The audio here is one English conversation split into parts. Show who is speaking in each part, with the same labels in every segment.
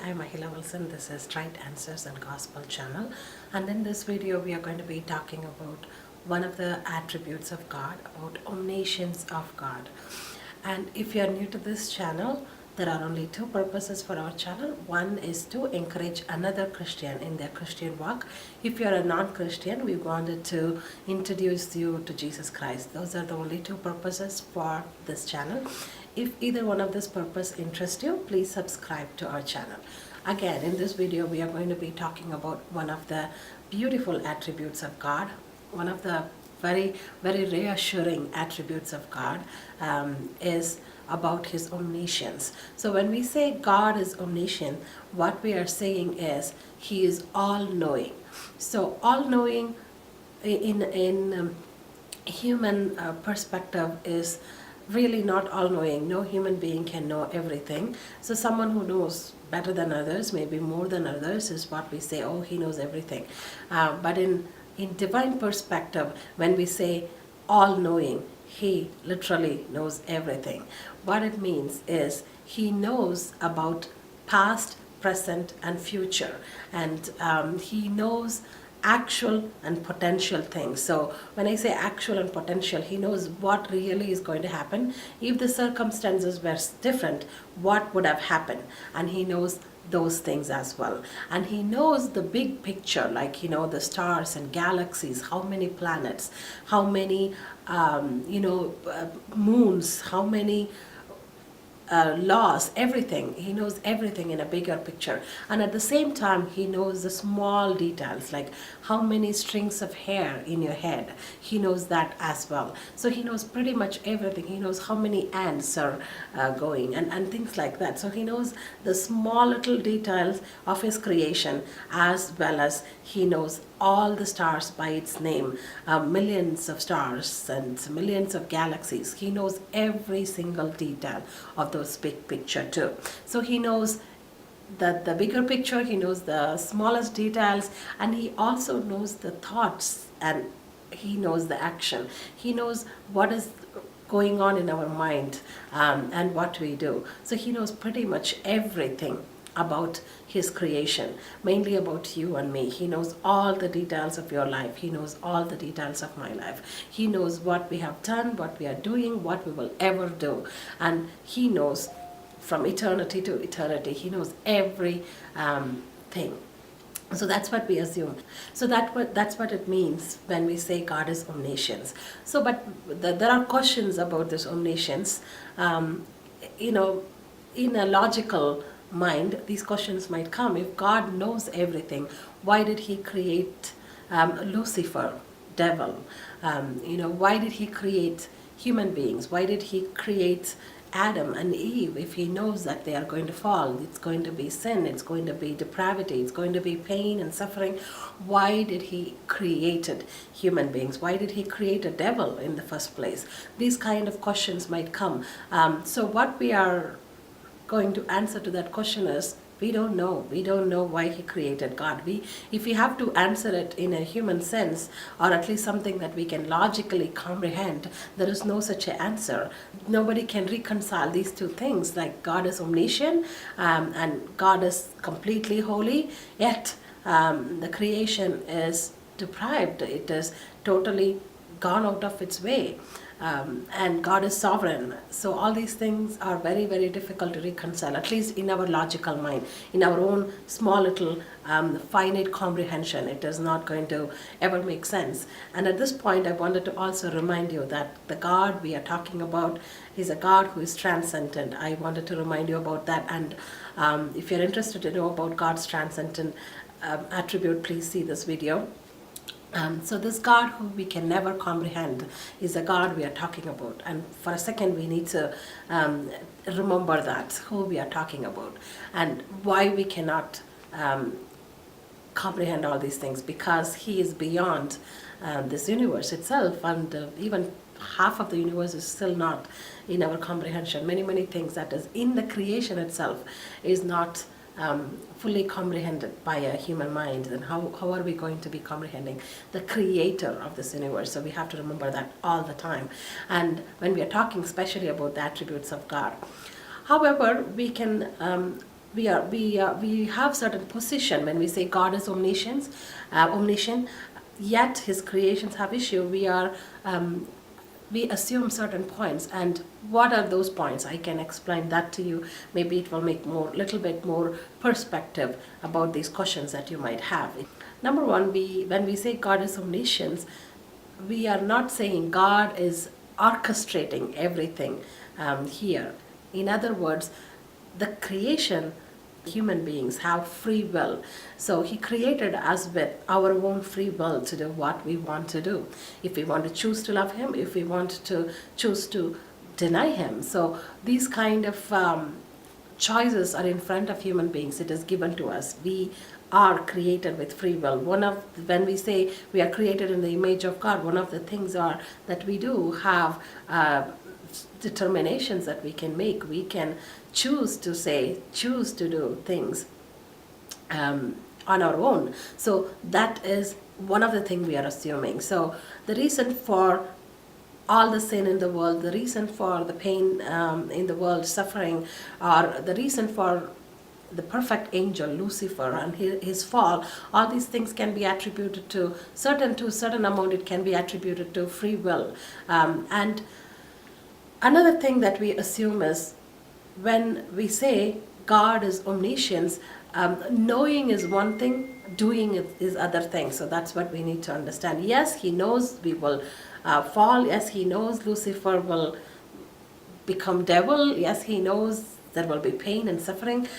Speaker 1: I'm Mahila Wilson. This is Right Answers and Gospel channel, and in this video we are going to be talking about one of the attributes of God, about omniscience of God. And if you are new to this channel, there are only two purposes for our channel. One is to encourage another Christian in their Christian walk. If you are a non-Christian, we wanted to introduce you to Jesus Christ. Those are the only two purposes for this channel. If either one of this purpose interests you, please subscribe to our channel. Again, in this video, we are going to be talking about one of the beautiful attributes of God, one of the very, very reassuring attributes of God is about his omniscience. So when we say God is omniscient, what we are saying is he is all-knowing. So all-knowing in human perspective is really not all-knowing. No human being can know everything. So someone who knows better than others, maybe more than others, is what we say, oh, he knows everything. But in divine perspective, when we say all-knowing, he literally knows everything. What it means is he knows about past, present, and future. And he knows actual and potential things. So when I say actual and potential, he knows what really is going to happen. If the circumstances were different, what would have happened? And he knows those things as well. And he knows the big picture, like, the stars and galaxies, how many planets, how many, moons, how many laws, everything. He knows everything in a bigger picture. And at the same time, he knows the small details, like how many strings of hair in your head. He knows that as well. So he knows pretty much everything. He knows how many ants are going and things like that. So he knows the small little details of his creation, as well as he knows all the stars by its name, millions of stars and millions of galaxies. He knows every single detail of those big picture too. So he knows the bigger picture, he knows the smallest details, and he also knows the thoughts, and he knows the action. He knows what is going on in our mind and what we do. So he knows pretty much everything about his creation, mainly about you and me. He knows all the details of your life. He knows all the details of my life. He knows what we have done, what we are doing, what we will ever do. And he knows from eternity to eternity. He knows every thing. So that's what we assume. So that's what it means when we say God is omniscience. So, but there are questions about this omniscience. In a logical mind, these questions might come. If God knows everything, why did he create Lucifer, devil? Why did he create human beings? Why did he create Adam and Eve if he knows that they are going to fall? It's going to be sin, it's going to be depravity, it's going to be pain and suffering. Why did he created human beings? Why did he create a devil in the first place? These kind of questions might come. So what we are going to answer to that question is, we don't know. We don't know why he created God. If we have to answer it in a human sense, or at least something that we can logically comprehend, there is no such an answer. Nobody can reconcile these two things, like God is omniscient and God is completely holy, yet the creation is deprived. It is totally gone out of its way. And God is sovereign. So all these things are very, very difficult to reconcile, at least in our logical mind, in our own small little finite comprehension. It is not going to ever make sense. And at this point, I wanted to also remind you that the God we are talking about is a God who is transcendent. I wanted to remind you about that. And if you're interested to know about God's transcendent attribute, please see this video. So this God who we can never comprehend is a God we are talking about. And for a second, we need to remember that, who we are talking about, and why we cannot comprehend all these things, because he is beyond this universe itself, and even half of the universe is still not in our comprehension. Many things that is in the creation itself is not fully comprehended by a human mind. Then how are we going to be comprehending the creator of this universe? So we have to remember that all the time. And when we are talking especially about the attributes of God, however, we can we have certain position when we say God is omniscient, yet His creations have issue. We assume certain points, and what are those points? I can explain that to you. Maybe it will make little bit more perspective about these questions that you might have. Number one, when we say God is omniscient, we are not saying God is orchestrating everything here. In other words, the creation, human beings have free will. So He created us with our own free will to do what we want to do. If we want to choose to love Him, if we want to choose to deny Him. So these kind of choices are in front of human beings. It is given to us. We are created with free will. When we say we are created in the image of God, one of the things are that we do have determinations that we can make. We can choose to do things on our own. So that is one of the things we are assuming. So the reason for all the sin in the world, the reason for the pain in the world, suffering, or the reason for the perfect angel Lucifer and his fall, all these things can be attributed to certain amount. It can be attributed to free will. And another thing that we assume is when we say God is omniscient, knowing is one thing, doing is other thing. So that's what we need to understand. Yes, He knows we will fall. Yes, He knows Lucifer will become devil. Yes, He knows there will be pain and suffering.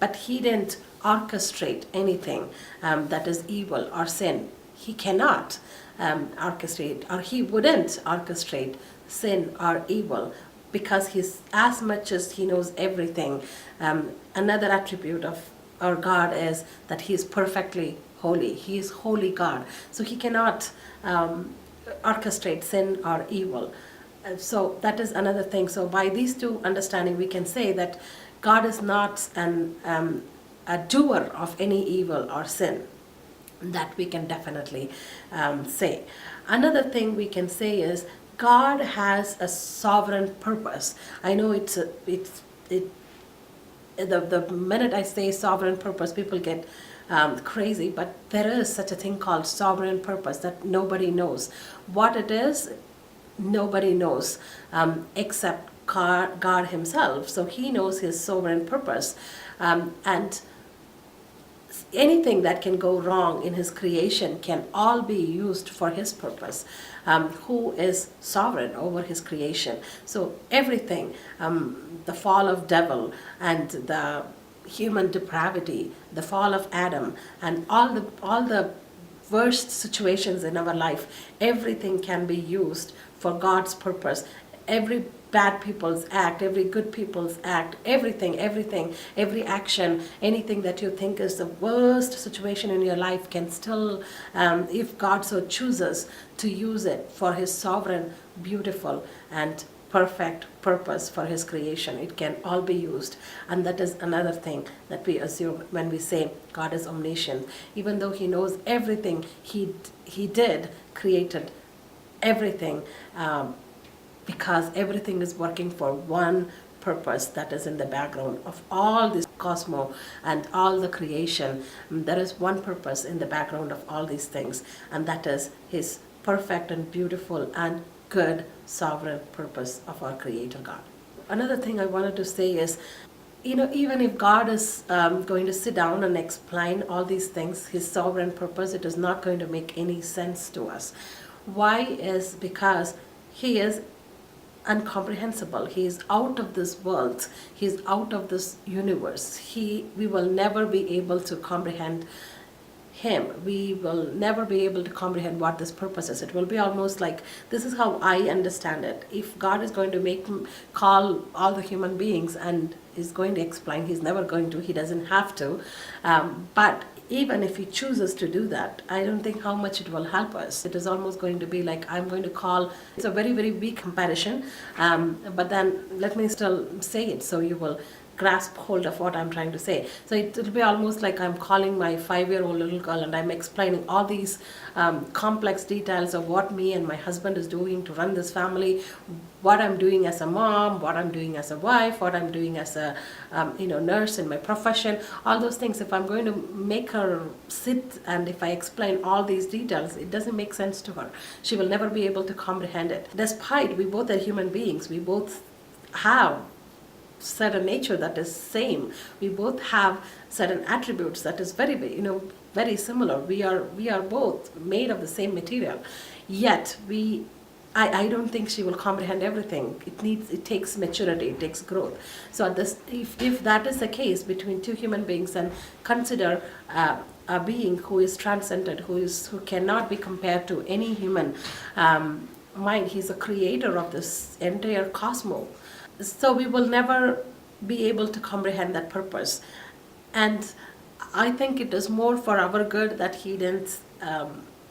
Speaker 1: But He didn't orchestrate anything that is evil or sin. He cannot orchestrate, or He wouldn't orchestrate sin or evil, because He's, as much as He knows everything. Another attribute of our God is that He is perfectly holy. He is holy God. So He cannot orchestrate sin or evil. So that is another thing. So by these two understanding, we can say that God is not a doer of any evil or sin. That we can definitely say. Another thing we can say is God has a sovereign purpose. I know the minute I say sovereign purpose, people get crazy, but there is such a thing called sovereign purpose that nobody knows. What it is, nobody knows except God Himself. So He knows His sovereign purpose, and anything that can go wrong in His creation can all be used for His purpose, who is sovereign over His creation. So everything, the fall of devil and the human depravity, the fall of Adam, and all the worst situations in our life, everything can be used for God's purpose. Every bad people's act, every good people's act, everything, every action, anything that you think is the worst situation in your life can still, if God so chooses, to use it for His sovereign, beautiful, and perfect purpose for His creation. It can all be used. And that is another thing that we assume when we say God is omniscient. Even though He knows everything, He created everything, because everything is working for one purpose that is in the background of all this cosmos and all the creation. There is one purpose in the background of all these things, and that is His perfect and beautiful and good sovereign purpose of our Creator God. Another thing I wanted to say is, even if God is going to sit down and explain all these things, His sovereign purpose, it is not going to make any sense to us. Why? Is because He is incomprehensible. He is out of this world. He is out of this universe. We will never be able to comprehend Him. We will never be able to comprehend what this purpose is. It will be almost like, this is how I understand it. If God is going to call all the human beings and is going to explain, He's never going to. He doesn't have to. But even if He chooses to do that, I don't think how much it will help us. It is almost going to be like I'm going to call. It's a very, very weak comparison, but then let me still say it so you will grasp hold of what I'm trying to say. So it'll be almost like I'm calling my 5-year-old little girl and I'm explaining all these complex details of what me and my husband is doing to run this family, what I'm doing as a mom, what I'm doing as a wife, what I'm doing as a nurse in my profession, all those things. If I'm going to make her sit and if I explain all these details, it doesn't make sense to her. She will never be able to comprehend it. Despite we both are human beings, we both have certain nature that is same, we both have certain attributes that is very similar. We are both made of the same material, yet I don't think she will comprehend everything. It takes maturity, it takes growth. So if that is the case between two human beings, and consider a being who is transcendent, who cannot be compared to any human mind. He's a creator of this entire cosmos. So we will never be able to comprehend that purpose. And I think it is more for our good that he didn't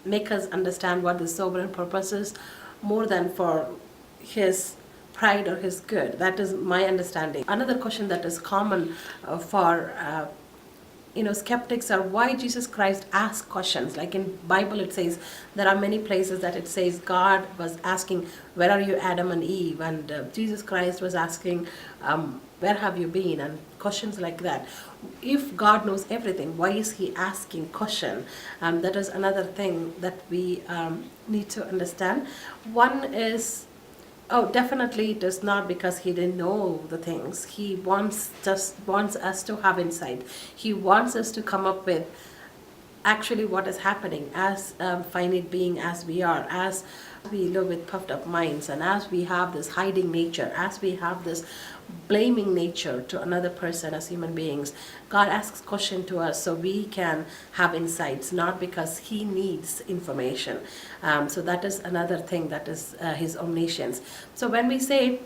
Speaker 1: make us understand what the sovereign purpose is, more than for his pride or his good. That is my understanding. Another question that is common for skeptics are why Jesus Christ asked questions. Like in Bible it says, there are many places that it says God was asking, where are you, Adam and Eve? And Jesus Christ was asking, where have you been? And questions like that. If God knows everything, why is he asking question? That is another thing that we need to understand. One is, definitely it is not because he didn't know the things. He wants us to have insight. He wants us to come up with actually what is happening as finite being as we are, as we live with puffed up minds, and as we have this hiding nature, as we have this blaming nature to another person as human beings. God asks question to us so we can have insights, not because he needs information. So that is another thing, that is his omniscience. So when we say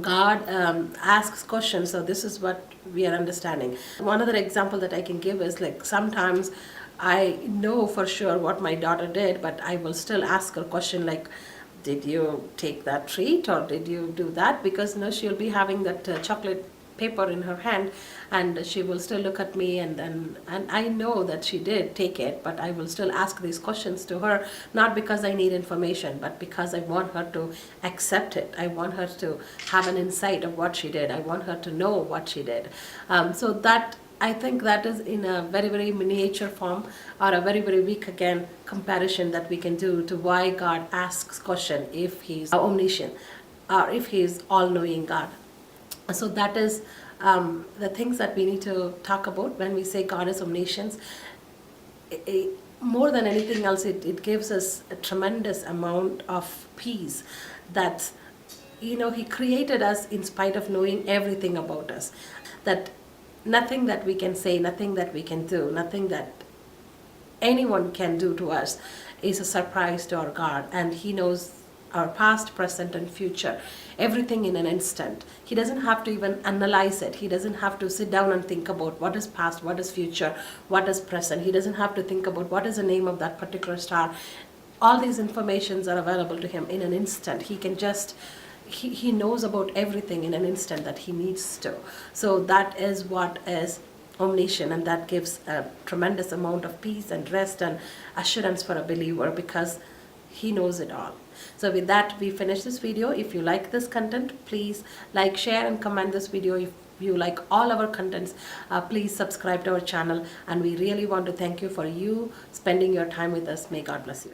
Speaker 1: God asks questions, so this is what we are understanding. One other example that I can give is, like, sometimes I know for sure what my daughter did, but I will still ask her question like, did you take that treat or did you do that? Because she'll be having that chocolate paper in her hand, and she will still look at me, and I know that she did take it, but I will still ask these questions to her, not because I need information, but because I want her to accept it. I want her to have an insight of what she did. I want her to know what she did. So that, I think, that is in a very, very miniature form, or a very, very weak, again, comparison that we can do to why God asks question if he's omniscient, or if he's all-knowing God. So that is the things that we need to talk about when we say God is omniscient. More than anything else, it gives us a tremendous amount of peace that, he created us in spite of knowing everything about us. That nothing that we can say, nothing that we can do, nothing that anyone can do to us is a surprise to our God. And he knows our past, present, and future, everything in an instant. He doesn't have to even analyze it. He doesn't have to sit down and think about what is past, what is future, what is present. He doesn't have to think about what is the name of that particular star. All these informations are available to him in an instant. He can just, he knows about everything in an instant that he needs to. So that is what is omniscient, and that gives a tremendous amount of peace and rest and assurance for a believer, because he knows it all. So with that, we finish this video. If you like this content, please like, share, and comment this video. If you like all our contents, please subscribe to our channel. And we really want to thank you for you spending your time with us. May God bless you.